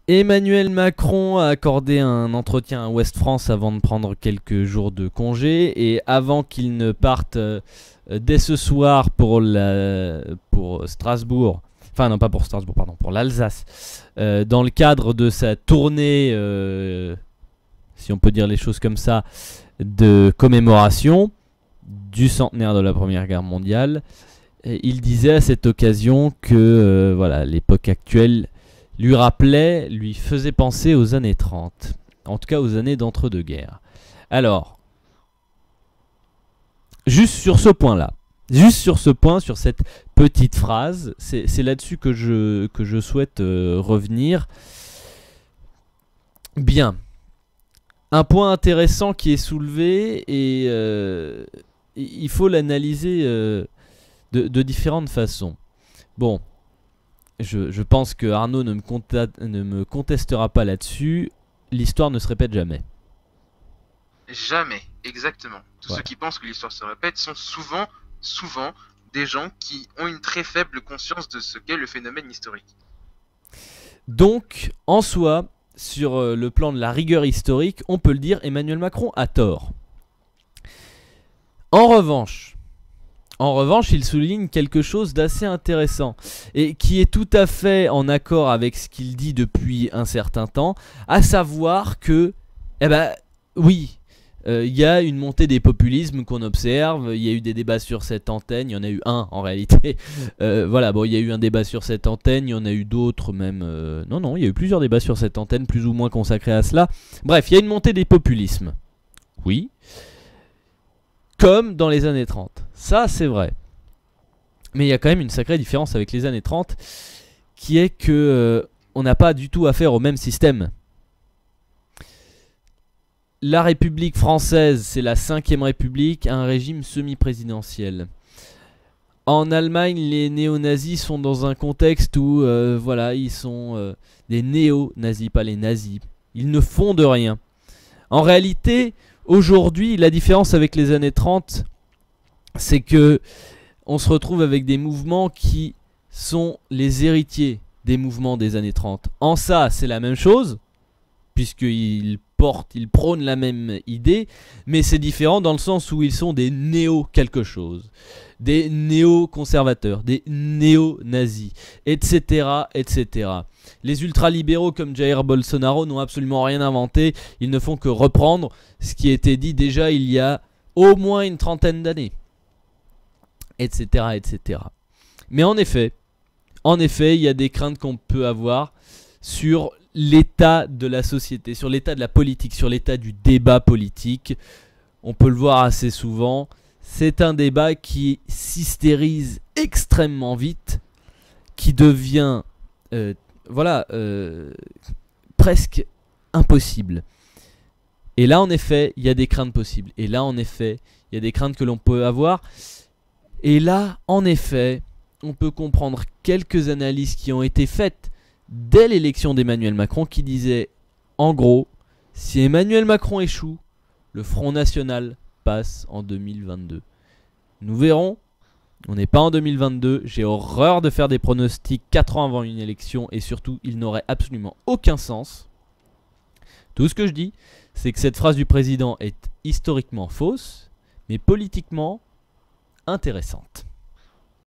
Emmanuel Macron a accordé un entretien à Ouest France avant de prendre quelques jours de congé et avant qu'il ne parte dès ce soir pour Strasbourg, enfin non pas pour Strasbourg, pardon, pour l'Alsace, dans le cadre de sa tournée, si on peut dire les choses comme ça, de commémoration du centenaire de la Première Guerre mondiale. Et il disait à cette occasion que voilà, l'époque actuelle lui faisait penser aux années 30. En tout cas aux années d'entre-deux-guerres. Alors, juste sur ce point-là, sur cette petite phrase, c'est là-dessus que je souhaite revenir. Bien. Un point intéressant qui est soulevé et il faut l'analyser de différentes façons. Bon, je pense que Arnaud ne me contestera pas là-dessus. L'histoire ne se répète jamais. Jamais, exactement. Tous Ouais. ceux qui pensent que l'histoire se répète sont souvent des gens qui ont une très faible conscience de ce qu'est le phénomène historique. Donc, en soi, sur le plan de la rigueur historique, on peut le dire, Emmanuel Macron a tort. En revanche, il souligne quelque chose d'assez intéressant et qui est tout à fait en accord avec ce qu'il dit depuis un certain temps, à savoir que, eh ben, oui, il y a une montée des populismes qu'on observe. Il y a eu des débats sur cette antenne, il y en a eu un en réalité. Voilà, bon, il y a eu un débat sur cette antenne, il y en a eu d'autres même. Non, il y a eu plusieurs débats sur cette antenne, plus ou moins consacrés à cela. Bref, il y a une montée des populismes. Oui. Comme dans les années 30. Ça, c'est vrai. Mais il y a quand même une sacrée différence avec les années 30, qui est que on n'a pas du tout affaire au même système. La République française, c'est la 5ème République, un régime semi-présidentiel. En Allemagne, les néo-nazis sont dans un contexte où, voilà, ils sont des néo-nazis, pas les nazis. Ils ne font de rien. En réalité, aujourd'hui, la différence avec les années 30, c'est que on se retrouve avec des mouvements qui sont les héritiers des mouvements des années 30. En ça, c'est la même chose, puisqu'ils prônent la même idée, mais c'est différent dans le sens où ils sont des néo-quelque chose, des néo-conservateurs, des néo-nazis, etc., etc. Les ultralibéraux comme Jair Bolsonaro n'ont absolument rien inventé, ils ne font que reprendre ce qui a été dit déjà il y a au moins une trentaine d'années, etc., etc. Mais en effet, il y a des craintes qu'on peut avoir sur l'état de la société, sur l'état de la politique, sur l'état du débat politique. On peut le voir assez souvent. C'est un débat qui s'hystérise extrêmement vite, qui devient presque impossible. Et là, en effet, il y a des craintes possibles. Et là, en effet, il y a des craintes que l'on peut avoir. Et là, en effet, on peut comprendre quelques analyses qui ont été faites dès l'élection d'Emmanuel Macron qui disaient, en gros, si Emmanuel Macron échoue, le Front National passe en 2022. Nous verrons, on n'est pas en 2022, j'ai horreur de faire des pronostics 4 ans avant une élection et surtout, il n'aurait absolument aucun sens. Tout ce que je dis, c'est que cette phrase du président est historiquement fausse, mais politiquement intéressante.